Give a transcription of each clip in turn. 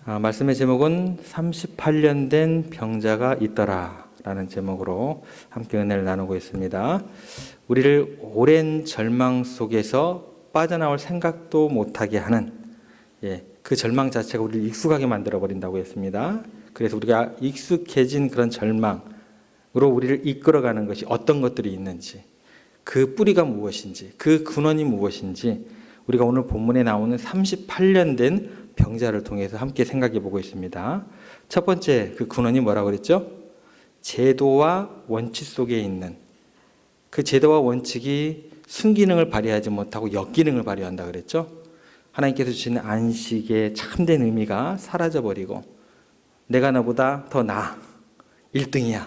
말씀의 제목은 38년 된 병자가 있더라 라는 제목으로 함께 은혜를 나누고 있습니다. 우리를 오랜 절망 속에서 빠져나올 생각도 못하게 하는 그 절망 자체가 우리를 익숙하게 만들어 버린다고 했습니다. 그래서 우리가 익숙해진 그런 절망으로 우리를 이끌어가는 것이 어떤 것들이 있는지, 그 뿌리가 무엇인지, 그 근원이 무엇인지 우리가 오늘 본문에 나오는 38년 된 병자를 통해서 함께 생각해 보고 있습니다. 첫 번째 그 근원이 뭐라고 그랬죠? 제도와 원칙 속에 있는 그 제도와 원칙이 순기능을 발휘하지 못하고 역기능을 발휘한다 그랬죠? 하나님께서 주시는 안식의 참된 의미가 사라져버리고 내가 너보다 더 나아 1등이야.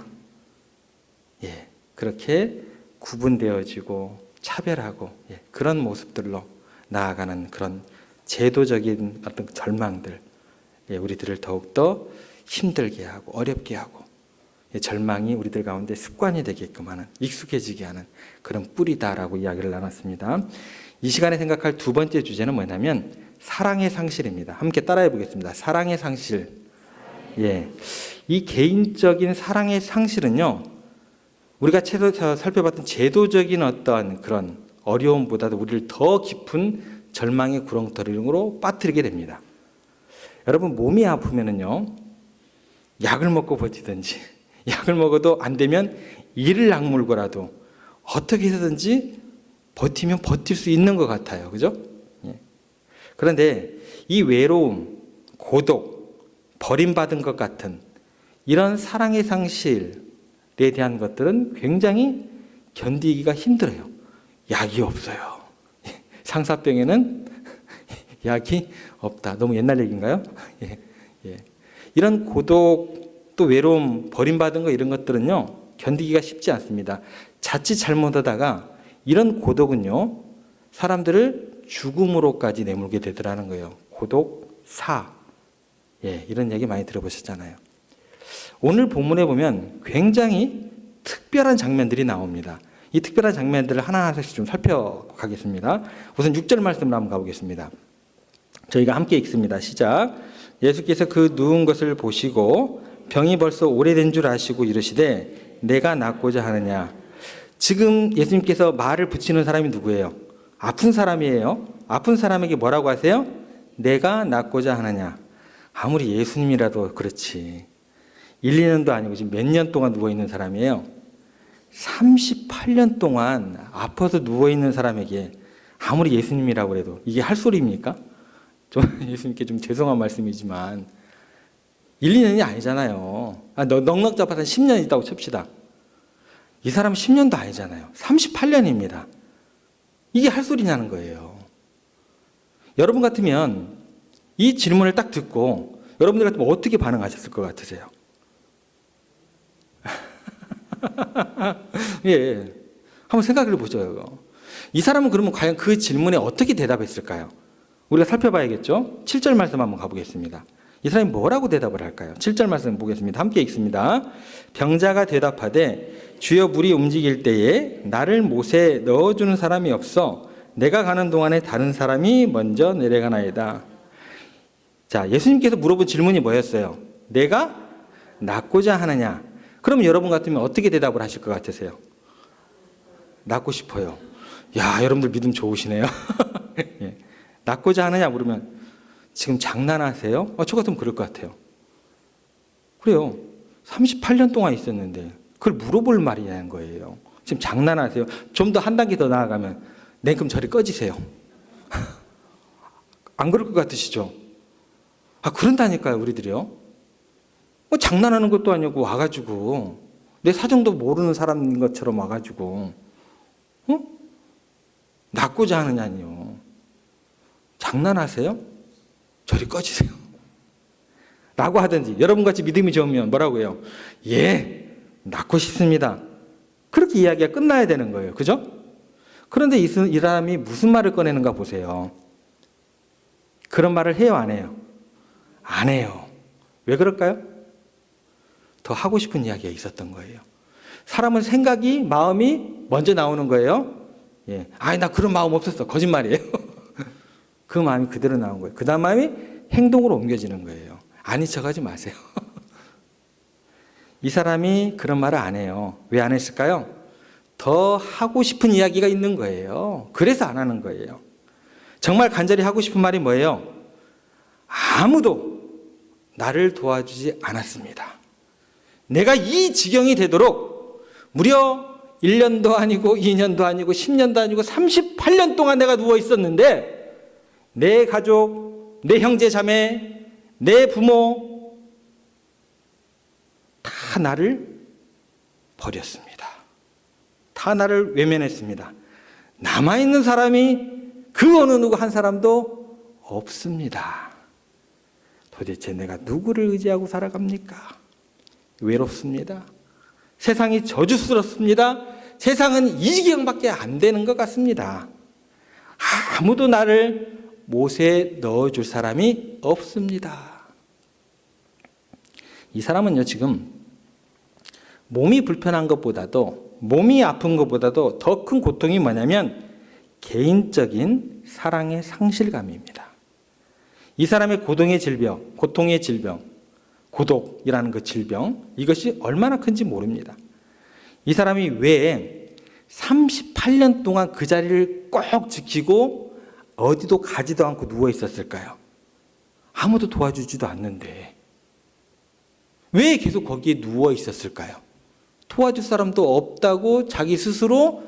그렇게 구분되어지고 차별하고 그런 모습들로 나아가는 그런 제도적인 어떤 절망들, 우리들을 더욱더 힘들게 하고 어렵게 하고 절망이 우리들 가운데 습관이 되게끔 하는, 익숙해지게 하는 그런 뿌리다라고 이야기를 나눴습니다. 이 시간에 생각할 두 번째 주제는 뭐냐면 사랑의 상실입니다. 함께 따라해 보겠습니다. 사랑의 상실. 이 개인적인 사랑의 상실은요, 우리가 최소 살펴봤던 제도적인 어떤 그런 어려움보다도 우리를 더 깊은 절망의 구렁텅이로 빠뜨리게 됩니다. 여러분, 몸이 아프면은요, 약을 먹고 버티든지, 약을 먹어도 안 되면 이를 악물고라도 어떻게 해서든지 버티면 버틸 수 있는 것 같아요. 그죠? 그런데 이 외로움, 고독, 버림받은 것 같은 이런 사랑의 상실에 대한 것들은 굉장히 견디기가 힘들어요. 약이 없어요. 상사병에는 약이 없다. 너무 옛날 얘기인가요? 이런 고독, 또 외로움, 버림받은 거 이런 것들은요, 견디기가 쉽지 않습니다. 자칫 잘못하다가 이런 고독은요, 사람들을 죽음으로까지 내몰게 되더라는 거예요. 고독, 사. 이런 얘기 많이 들어보셨잖아요. 오늘 본문에 보면 굉장히 특별한 장면들이 나옵니다. 이 특별한 장면들을 하나하나씩 좀 살펴가겠습니다. 우선 6절 말씀으로 한번 가보겠습니다. 저희가 함께 읽습니다. 시작. 예수께서 그 누운 것을 보시고 병이 벌써 오래된 줄 아시고 이르시되 내가 낫고자 하느냐. 지금 예수님께서 말을 붙이는 사람이 누구예요? 아픈 사람이에요. 아픈 사람에게 뭐라고 하세요? 내가 낫고자 하느냐. 아무리 예수님이라도 그렇지. 1, 2년도 아니고 지금 몇 년 동안 누워있는 사람이에요. 38년 동안 아파서 누워있는 사람에게 아무리 예수님이라고 해도 이게 할 소리입니까? 예수님께 좀 죄송한 말씀이지만 1, 2년이 아니잖아요. 넉넉 잡아서 10년 있다고 칩시다. 이 사람은 10년도 아니잖아요. 38년입니다. 이게 할 소리냐는 거예요. 여러분 같으면 이 질문을 딱 듣고 여러분들 같으면 어떻게 반응하셨을 것 같으세요? 한번 생각해 보죠. 이 사람은 그러면 과연 그 질문에 어떻게 대답했을까요? 우리가 살펴봐야겠죠? 7절 말씀 한번 가보겠습니다. 이 사람이 뭐라고 대답을 할까요? 7절 말씀 보겠습니다. 함께 읽습니다. 병자가 대답하되 주여 물이 움직일 때에 나를 못에 넣어주는 사람이 없어 내가 가는 동안에 다른 사람이 먼저 내려가나이다. 자, 예수님께서 물어본 질문이 뭐였어요? 내가 낫고자 하느냐? 그럼 여러분 같으면 어떻게 대답을 하실 것 같으세요? 낫고 싶어요. 야, 여러분들 믿음 좋으시네요. 낫고자 하느냐 물으면 지금 장난하세요? 저 같으면 그럴 것 같아요. 그래요. 38년 동안 있었는데 그걸 물어볼 말이냐는 거예요. 지금 장난하세요? 좀 더 한 단계 더 나아가면 냉큼 저리 꺼지세요. 안 그럴 것 같으시죠? 그런다니까요, 우리들이요. 장난하는 것도 아니고 와가지고 내 사정도 모르는 사람인 것처럼 와가지고 낫고자 하느냐니요. 장난하세요? 저리 꺼지세요. 라고 하든지 여러분같이 믿음이 좋으면 뭐라고 해요? 낫고 싶습니다. 그렇게 이야기가 끝나야 되는 거예요. 그죠? 그런데 이 사람이 무슨 말을 꺼내는가 보세요. 그런 말을 해요, 안 해요? 안 해요. 왜 그럴까요? 더 하고 싶은 이야기가 있었던 거예요. 사람은 생각이, 마음이 먼저 나오는 거예요. 나 그런 마음 없었어. 거짓말이에요. 그 마음이 그대로 나온 거예요. 그 다음 마음이 행동으로 옮겨지는 거예요. 아니 척하지 마세요. 이 사람이 그런 말을 안 해요. 왜 안 했을까요? 더 하고 싶은 이야기가 있는 거예요. 그래서 안 하는 거예요. 정말 간절히 하고 싶은 말이 뭐예요? 아무도 나를 도와주지 않았습니다. 내가 이 지경이 되도록 무려 1년도 아니고 2년도 아니고 10년도 아니고 38년 동안 내가 누워 있었는데 내 가족, 내 형제 자매, 내 부모 다 나를 버렸습니다. 다 나를 외면했습니다. 남아있는 사람이 그 어느 누구 한 사람도 없습니다. 도대체 내가 누구를 의지하고 살아갑니까? 외롭습니다. 세상이 저주스럽습니다. 세상은 이 지경밖에 안 되는 것 같습니다. 아무도 나를 못에 넣어줄 사람이 없습니다. 이 사람은요, 지금 몸이 불편한 것보다도, 몸이 아픈 것보다도 더 큰 고통이 뭐냐면 개인적인 사랑의 상실감입니다. 이 사람의 고통의 질병, 고독이라는 그 질병, 이것이 얼마나 큰지 모릅니다. 이 사람이 왜 38년 동안 그 자리를 꼭 지키고 어디도 가지도 않고 누워 있었을까요? 아무도 도와주지도 않는데 왜 계속 거기에 누워 있었을까요? 도와줄 사람도 없다고 자기 스스로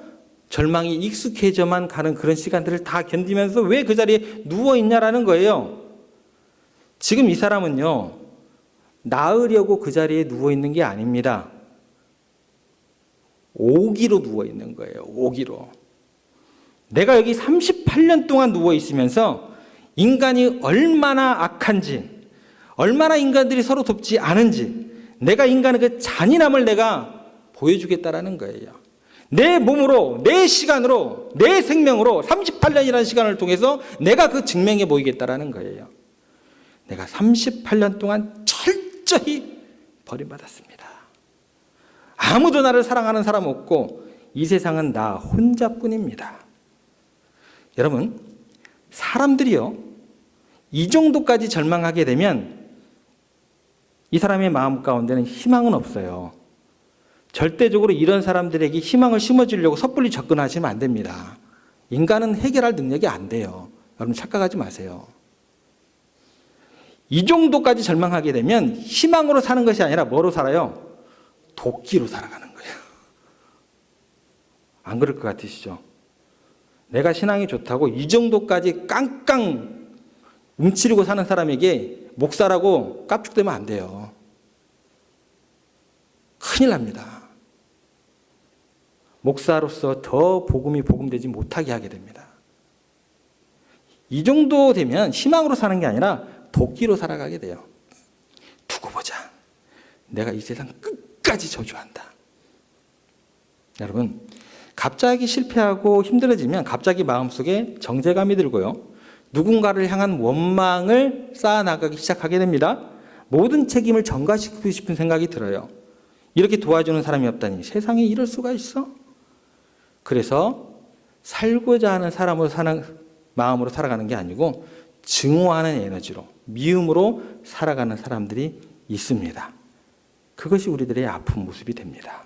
절망이 익숙해져만 가는 그런 시간들을 다 견디면서 왜 그 자리에 누워 있냐라는 거예요. 지금 이 사람은요, 나으려고 그 자리에 누워 있는 게 아닙니다. 오기로 누워 있는 거예요. 오기로. 내가 여기 38년 동안 누워 있으면서 인간이 얼마나 악한지, 얼마나 인간들이 서로 돕지 않은지, 내가 인간의 그 잔인함을 내가 보여주겠다라는 거예요. 내 몸으로, 내 시간으로, 내 생명으로 38년이라는 시간을 통해서 내가 그 증명해 보이겠다라는 거예요. 내가 38년 동안 철저히 버림받았습니다. 아무도 나를 사랑하는 사람 없고 이 세상은 나 혼자뿐입니다. 여러분, 사람들이요, 이 정도까지 절망하게 되면 이 사람의 마음 가운데는 희망은 없어요. 절대적으로 이런 사람들에게 희망을 심어주려고 섣불리 접근하시면 안 됩니다. 인간은 해결할 능력이 안 돼요. 여러분 착각하지 마세요. 이 정도까지 절망하게 되면 희망으로 사는 것이 아니라 뭐로 살아요? 도끼로 살아가는 거예요. 안 그럴 것 같으시죠? 내가 신앙이 좋다고 이 정도까지 깡깡 움츠리고 사는 사람에게 목사라고 깝죽대면 안 돼요. 큰일 납니다. 목사로서 더 복음이 복음되지 못하게 하게 됩니다. 이 정도 되면 희망으로 사는 게 아니라 도끼로 살아가게 돼요. 두고 보자. 내가 이 세상 끝까지 저주한다. 여러분, 갑자기 실패하고 힘들어지면 갑자기 마음속에 정죄감이 들고요. 누군가를 향한 원망을 쌓아나가기 시작하게 됩니다. 모든 책임을 전가시키고 싶은 생각이 들어요. 이렇게 도와주는 사람이 없다니 세상에 이럴 수가 있어? 그래서 살고자 하는 사람으로 마음으로 살아가는 게 아니고 증오하는 에너지로, 미움으로 살아가는 사람들이 있습니다. 그것이 우리들의 아픈 모습이 됩니다.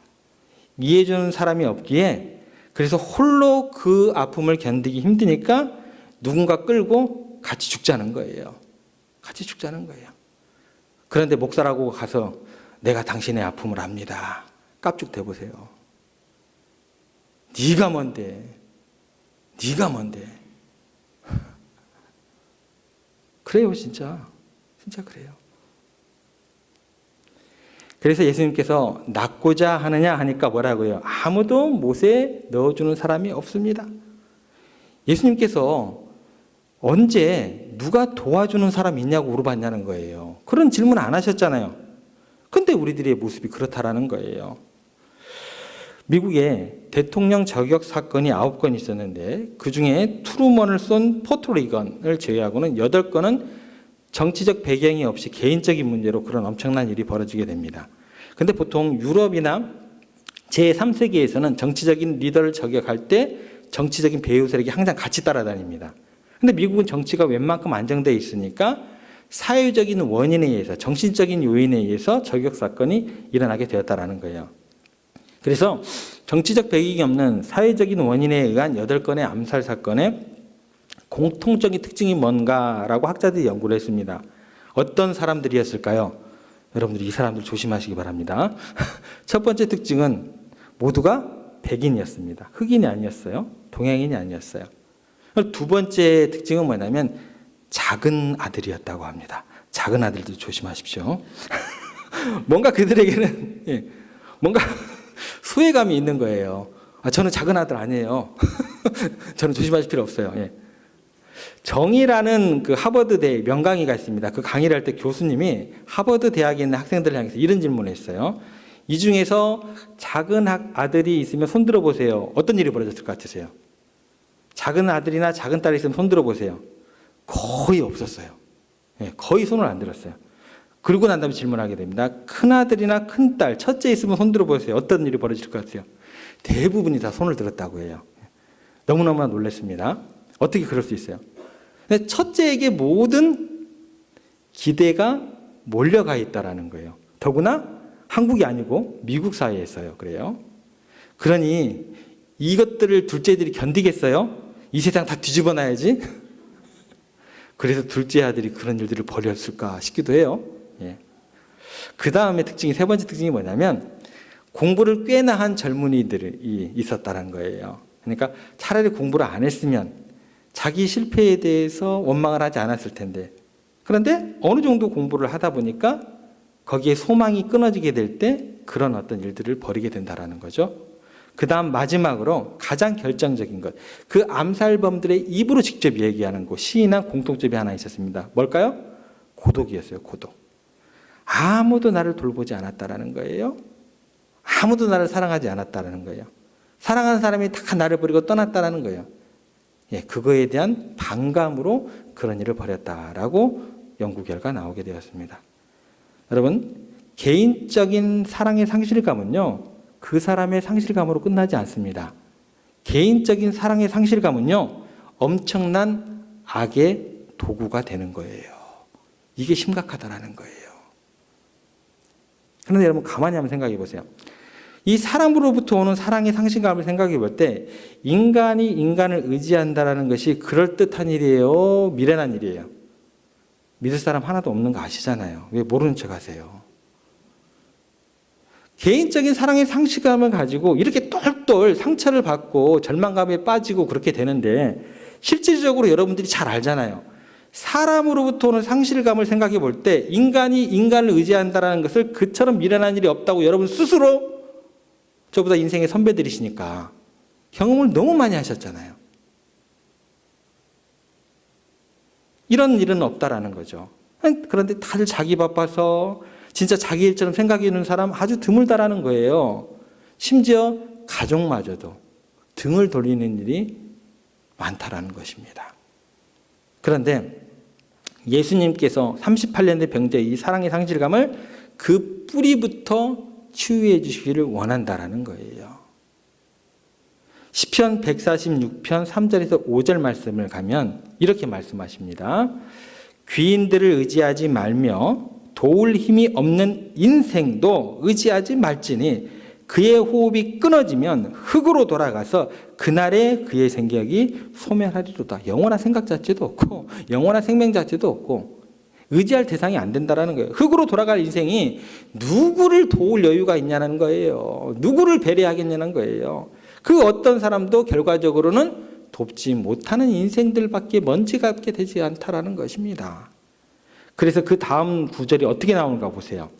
이해해주는 사람이 없기에 그래서 홀로 그 아픔을 견디기 힘드니까 누군가 끌고 같이 죽자는 거예요. 같이 죽자는 거예요. 그런데 목사라고 가서 내가 당신의 아픔을 압니다. 깝죽 대보세요. 네가 뭔데? 네가 뭔데? 그래요, 진짜. 진짜 그래요. 그래서 예수님께서 낫고자 하느냐 하니까 뭐라고요? 아무도 못에 넣어주는 사람이 없습니다. 예수님께서 언제 누가 도와주는 사람 있냐고 물어봤냐는 거예요. 그런 질문 안 하셨잖아요. 근데 우리들의 모습이 그렇다라는 거예요. 미국에 대통령 저격 사건이 9건 있었는데 그중에 트루먼을 쏜 포토리건을 제외하고는 8건은 정치적 배경이 없이 개인적인 문제로 그런 엄청난 일이 벌어지게 됩니다. 근데 보통 유럽이나 제3세계에서는 정치적인 리더를 저격할 때 정치적인 배후 세력이 항상 같이 따라다닙니다. 근데 미국은 정치가 웬만큼 안정되어 있으니까 사회적인 원인에 의해서, 정신적인 요인에 의해서 저격 사건이 일어나게 되었다라는 거예요. 그래서 정치적 배경이 없는 사회적인 원인에 의한 8건의 암살 사건의 공통적인 특징이 뭔가라고 학자들이 연구를 했습니다. 어떤 사람들이었을까요? 여러분들 이 사람들 조심하시기 바랍니다. 첫 번째 특징은 모두가 백인이었습니다. 흑인이 아니었어요. 동양인이 아니었어요. 두 번째 특징은 뭐냐면 작은 아들이었다고 합니다. 작은 아들도 조심하십시오. 뭔가 그들에게는 뭔가 소외감이 있는 거예요. 저는 작은 아들 아니에요. 저는 조심하실 필요 없어요. 정의라는 그 하버드대 명강의가 있습니다. 그 강의를 할 때 교수님이 하버드 대학에 있는 학생들을 향해서 이런 질문을 했어요. 이 중에서 작은 아들이 있으면 손 들어보세요. 어떤 일이 벌어졌을 것 같으세요? 작은 아들이나 작은 딸이 있으면 손 들어보세요. 거의 없었어요. 거의 손을 안 들었어요. 그러고 난 다음에 질문하게 됩니다. 큰 아들이나 큰 딸, 첫째 있으면 손 들어보세요. 어떤 일이 벌어질 것 같아요? 대부분이 다 손을 들었다고 해요. 너무너무 놀랐습니다. 어떻게 그럴 수 있어요? 근데 첫째에게 모든 기대가 몰려가 있다라는 거예요. 더구나 한국이 아니고 미국 사회에서요. 그래요. 그러니 이것들을 둘째들이 견디겠어요? 이 세상 다 뒤집어 놔야지. 그래서 둘째 아들이 그런 일들을 벌였을까 싶기도 해요. 그 다음에 특징이, 세 번째 특징이 뭐냐면 공부를 꽤나 한 젊은이들이 있었다는 거예요. 그러니까 차라리 공부를 안 했으면 자기 실패에 대해서 원망을 하지 않았을 텐데, 그런데 어느 정도 공부를 하다 보니까 거기에 소망이 끊어지게 될 때 그런 어떤 일들을 벌이게 된다는 거죠. 그 다음 마지막으로 가장 결정적인 것, 그 암살범들의 입으로 직접 얘기하는 거, 시인한 공통점이 하나 있었습니다. 뭘까요? 고독이었어요. 고독. 아무도 나를 돌보지 않았다라는 거예요. 아무도 나를 사랑하지 않았다라는 거예요. 사랑하는 사람이 다 나를 버리고 떠났다라는 거예요. 그거에 대한 반감으로 그런 일을 벌였다라고 연구 결과 나오게 되었습니다. 여러분, 개인적인 사랑의 상실감은요, 그 사람의 상실감으로 끝나지 않습니다. 개인적인 사랑의 상실감은요, 엄청난 악의 도구가 되는 거예요. 이게 심각하다라는 거예요. 그런데 여러분 가만히 한번 생각해 보세요. 이 사람으로부터 오는 사랑의 상실감을 생각해 볼 때 인간이 인간을 의지한다는 것이 그럴듯한 일이에요? 미련한 일이에요? 믿을 사람 하나도 없는 거 아시잖아요. 왜 모르는 척 하세요? 개인적인 사랑의 상실감을 가지고 이렇게 똘똘 상처를 받고 절망감에 빠지고 그렇게 되는데, 실질적으로 여러분들이 잘 알잖아요. 사람으로부터 오는 상실감을 생각해 볼 때 인간이 인간을 의지한다는 것을 그처럼 미련한 일이 없다고 여러분 스스로, 저보다 인생의 선배들이시니까 경험을 너무 많이 하셨잖아요. 이런 일은 없다라는 거죠. 그런데 다들 자기 바빠서 진짜 자기 일처럼 생각해 주는 사람 아주 드물다라는 거예요. 심지어 가족마저도 등을 돌리는 일이 많다라는 것입니다. 그런데 예수님께서 38년의 병자의 이 사랑의 상실감을 그 뿌리부터 치유해 주시기를 원한다라는 거예요. 시편 146편 3절에서 5절 말씀을 가면 이렇게 말씀하십니다. 귀인들을 의지하지 말며 도울 힘이 없는 인생도 의지하지 말지니 그의 호흡이 끊어지면 흙으로 돌아가서 그날에 그의 생각이 소멸하리로다. 영원한 생각 자체도 없고 영원한 생명 자체도 없고 의지할 대상이 안 된다라는 거예요. 흙으로 돌아갈 인생이 누구를 도울 여유가 있냐는 거예요. 누구를 배려하겠냐는 거예요. 그 어떤 사람도 결과적으로는 돕지 못하는 인생들밖에 먼지 같게 되지 않다라는 것입니다. 그래서 그 다음 구절이 어떻게 나오는가 보세요.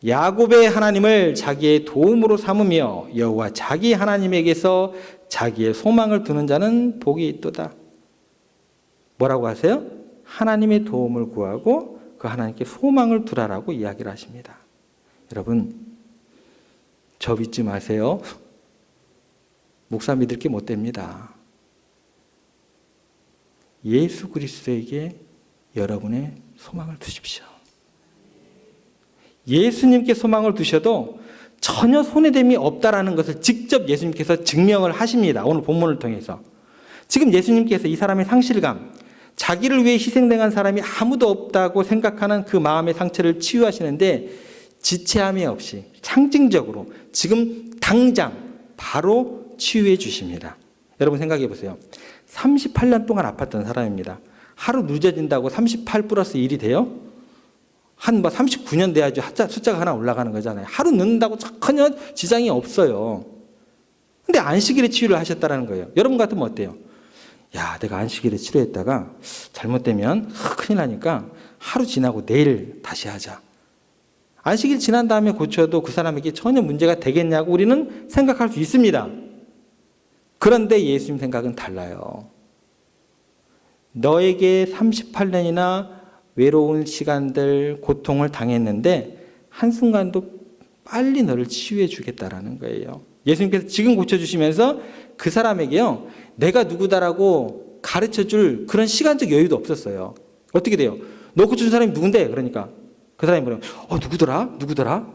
야곱의 하나님을 자기의 도움으로 삼으며 여호와 자기 하나님에게서 자기의 소망을 두는 자는 복이 있도다. 뭐라고 하세요? 하나님의 도움을 구하고 그 하나님께 소망을 두라라고 이야기를 하십니다. 여러분, 저 믿지 마세요. 목사 믿을 게 못 됩니다. 예수 그리스도에게 여러분의 소망을 두십시오. 예수님께 소망을 두셔도 전혀 손해됨이 없다라는 것을 직접 예수님께서 증명을 하십니다. 오늘 본문을 통해서. 지금 예수님께서 이 사람의 상실감, 자기를 위해 희생당한 사람이 아무도 없다고 생각하는 그 마음의 상처를 치유하시는데 지체함이 없이 상징적으로 지금 당장 바로 치유해 주십니다. 여러분 생각해 보세요. 38년 동안 아팠던 사람입니다. 하루 늦어진다고 38 플러스 1이 돼요? 한 39년 돼야지 숫자가 하나 올라가는 거잖아요. 하루 늦는다고 전혀 지장이 없어요. 근데 안식일에 치유를 하셨다는 거예요. 여러분 같으면 어때요? 야, 내가 안식일에 치료했다가 잘못되면 큰일 나니까 하루 지나고 내일 다시 하자. 안식일 지난 다음에 고쳐도 그 사람에게 전혀 문제가 되겠냐고 우리는 생각할 수 있습니다. 그런데 예수님 생각은 달라요. 너에게 38년이나 외로운 시간들, 고통을 당했는데 한순간도 빨리 너를 치유해 주겠다라는 거예요. 예수님께서 지금 고쳐주시면서 그 사람에게요, 내가 누구다라고 가르쳐 줄 그런 시간적 여유도 없었어요. 어떻게 돼요? 너 고쳐준 사람이 누군데? 그러니까 그 사람이 뭐래요? 누구더라? 누구더라?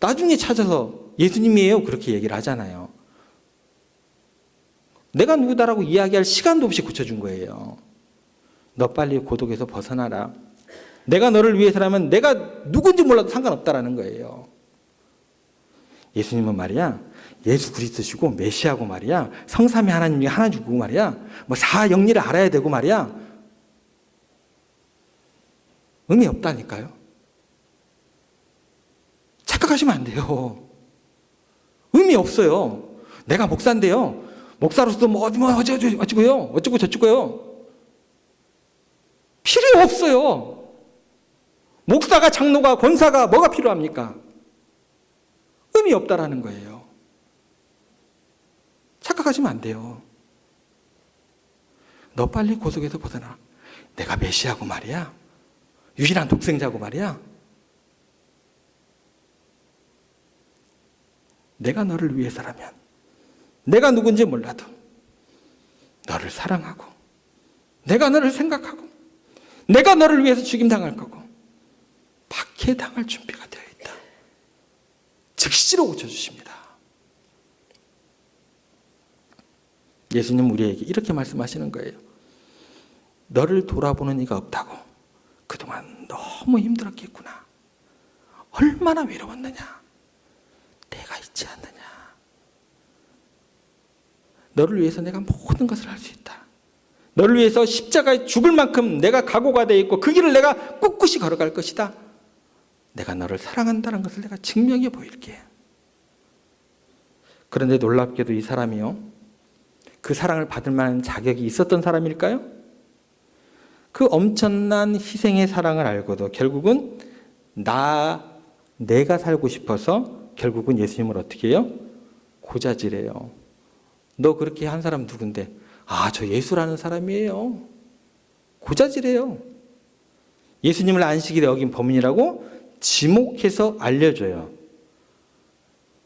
나중에 찾아서 예수님이에요. 그렇게 얘기를 하잖아요. 내가 누구다라고 이야기할 시간도 없이 고쳐준 거예요. 너 빨리 고독에서 벗어나라. 내가 너를 위해서라면 내가 누군지 몰라도 상관없다라는 거예요. 예수님은 말이야, 예수 그리스도시고 메시아고 말이야, 성삼위 하나님이 하나 주고 말이야, 사영리를 알아야 되고 말이야, 의미 없다니까요. 착각하시면 안 돼요. 의미 없어요. 내가 목사인데요, 목사로서 어쩌고요, 어쩌고 저쩌고요. 필요 없어요. 목사가, 장로가, 권사가 뭐가 필요합니까? 의미 없다라는 거예요. 착각하시면 안 돼요. 너 빨리 고독에서 벗어나. 내가 메시아고 말이야. 유일한 독생자고 말이야. 내가 너를 위해서라면, 내가 누군지 몰라도 너를 사랑하고, 내가 너를 생각하고, 내가 너를 위해서 죽임당할 거고 박해당할 준비가 되어 있다. 즉시로 고쳐주십니다. 예수님 우리에게 이렇게 말씀하시는 거예요. 너를 돌아보는 이가 없다고. 그동안 너무 힘들었겠구나. 얼마나 외로웠느냐. 내가 있지 않느냐. 너를 위해서 내가 모든 것을 할 수 있다. 너를 위해서 십자가에 죽을 만큼 내가 각오가 되어 있고 그 길을 내가 꿋꿋이 걸어갈 것이다. 내가 너를 사랑한다는 것을 내가 증명해 보일게. 그런데 놀랍게도 이 사람이요, 그 사랑을 받을 만한 자격이 있었던 사람일까요? 그 엄청난 희생의 사랑을 알고도 결국은 내가 살고 싶어서 결국은 예수님을 어떻게 해요? 고자질해요. 너 그렇게 한 사람 누군데? 저 예수라는 사람이에요. 고자질해요. 예수님을 안식일에 어긴 범인이라고 지목해서 알려줘요.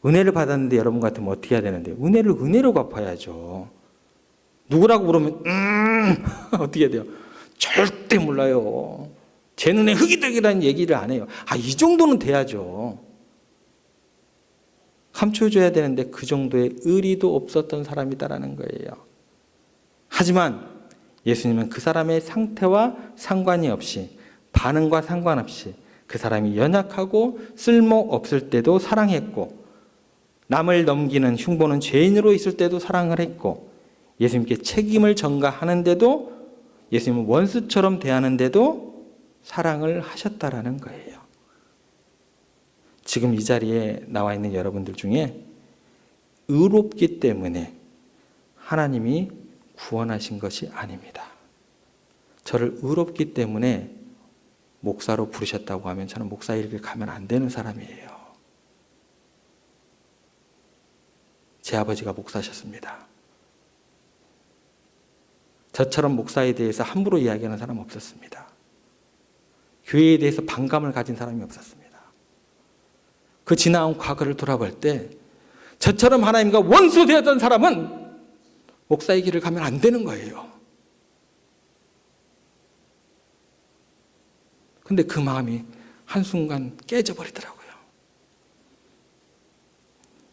은혜를 받았는데 여러분 같으면 어떻게 해야 되는데? 은혜를 은혜로 갚아야죠. 누구라고 물으면 어떻게 해야 돼요? 절대 몰라요. 제 눈에 흙이 되기라는 얘기를 안 해요. 이 정도는 돼야죠. 감춰줘야 되는데 그 정도의 의리도 없었던 사람이다라는 거예요. 하지만 예수님은 그 사람의 상태와 상관이 없이, 반응과 상관없이 그 사람이 연약하고 쓸모없을 때도 사랑했고, 남을 넘기는 흉보는 죄인으로 있을 때도 사랑을 했고, 예수님께 책임을 전가하는데도, 예수님은 원수처럼 대하는데도 사랑을 하셨다라는 거예요. 지금 이 자리에 나와 있는 여러분들 중에 의롭기 때문에 하나님이 구원하신 것이 아닙니다. 저를 의롭기 때문에 목사로 부르셨다고 하면 저는 목사 일을 가면 안 되는 사람이에요. 제 아버지가 목사셨습니다. 저처럼 목사에 대해서 함부로 이야기하는 사람 없었습니다. 교회에 대해서 반감을 가진 사람이 없었습니다. 그 지나온 과거를 돌아볼 때 저처럼 하나님과 원수되었던 사람은 목사의 길을 가면 안 되는 거예요. 근데 그 마음이 한순간 깨져버리더라고요.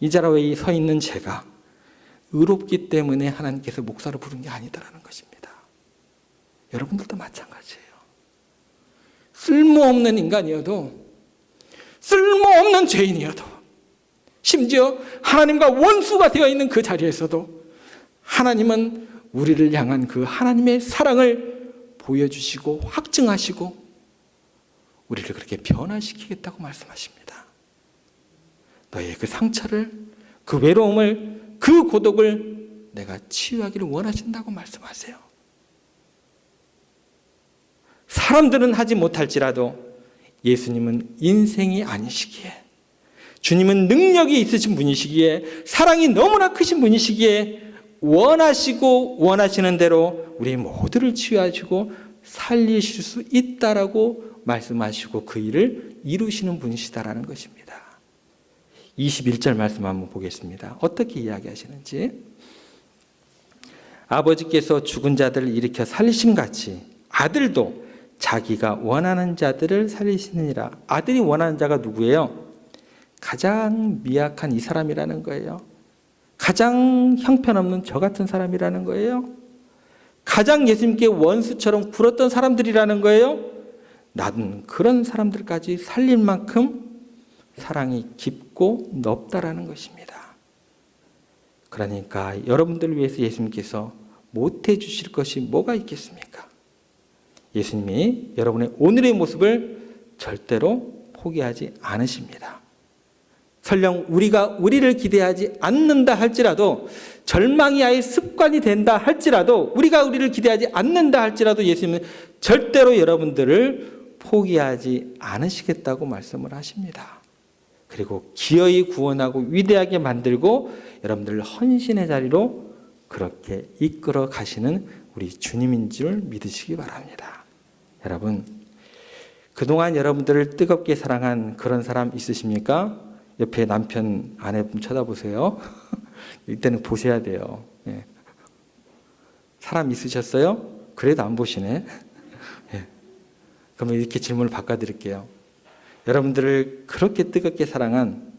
이 자리에 서 있는 제가 의롭기 때문에 하나님께서 목사로 부른 게 아니다라는 것입니다. 여러분들도 마찬가지예요. 쓸모없는 인간이어도, 쓸모없는 죄인이어도, 심지어 하나님과 원수가 되어 있는 그 자리에서도 하나님은 우리를 향한 그 하나님의 사랑을 보여주시고 확증하시고 우리를 그렇게 변화시키겠다고 말씀하십니다. 너의 그 상처를, 그 외로움을, 그 고독을 내가 치유하기를 원하신다고 말씀하세요. 사람들은 하지 못할지라도 예수님은 인생이 아니시기에, 주님은 능력이 있으신 분이시기에, 사랑이 너무나 크신 분이시기에 원하시고 원하시는 대로 우리 모두를 치유하시고 살리실 수 있다라고 말씀하시고 그 일을 이루시는 분이시다라는 것입니다. 21절 말씀 한번 보겠습니다. 어떻게 이야기하시는지. 아버지께서 죽은 자들을 일으켜 살리심같이 아들도 자기가 원하는 자들을 살리시느니라. 아들이 원하는 자가 누구예요? 가장 미약한 이 사람이라는 거예요. 가장 형편없는 저 같은 사람이라는 거예요. 가장 예수님께 원수처럼 굴었던 사람들이라는 거예요. 나는 그런 사람들까지 살릴 만큼 사랑이 깊고 넓다라는 것입니다. 그러니까 여러분들을 위해서 예수님께서 못해 주실 것이 뭐가 있겠습니까? 예수님이 여러분의 오늘의 모습을 절대로 포기하지 않으십니다. 설령 우리가 우리를 기대하지 않는다 할지라도, 절망이 아예 습관이 된다 할지라도, 우리가 우리를 기대하지 않는다 할지라도 예수님은 절대로 여러분들을 포기하지 않으시겠다고 말씀을 하십니다. 그리고 기어이 구원하고 위대하게 만들고 여러분들을 헌신의 자리로 그렇게 이끌어 가시는 우리 주님인 줄 믿으시기 바랍니다. 여러분, 그동안 여러분들을 뜨겁게 사랑한 그런 사람 있으십니까? 옆에 남편, 아내분 쳐다보세요. 이때는 보셔야 돼요. 예. 사람 있으셨어요? 그래도 안 보시네. 예. 그러면 이렇게 질문을 바꿔드릴게요. 여러분들을 그렇게 뜨겁게 사랑한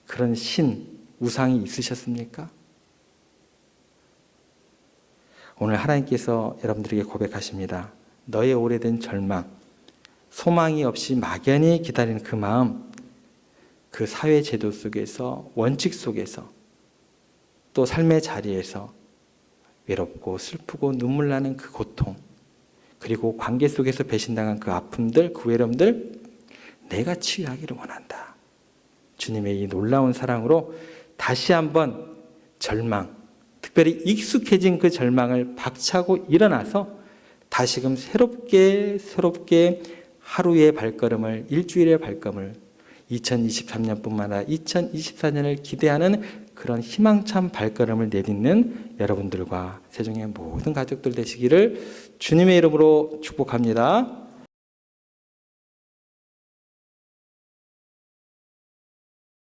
그런 신, 우상이 있으셨습니까? 오늘 하나님께서 여러분들에게 고백하십니다. 너의 오래된 절망, 소망이 없이 막연히 기다리는 그 마음, 그 사회 제도 속에서, 원칙 속에서, 또 삶의 자리에서 외롭고 슬프고 눈물 나는 그 고통, 그리고 관계 속에서 배신당한 그 아픔들, 그 외로움들 내가 치유하기를 원한다. 주님의 이 놀라운 사랑으로 다시 한번 절망, 특별히 익숙해진 그 절망을 박차고 일어나서 다시금 새롭게 하루의 발걸음을, 일주일의 발걸음을 2023년뿐만 아니라 2024년을 기대하는 그런 희망찬 발걸음을 내딛는 여러분들과 세종의 모든 가족들 되시기를 주님의 이름으로 축복합니다.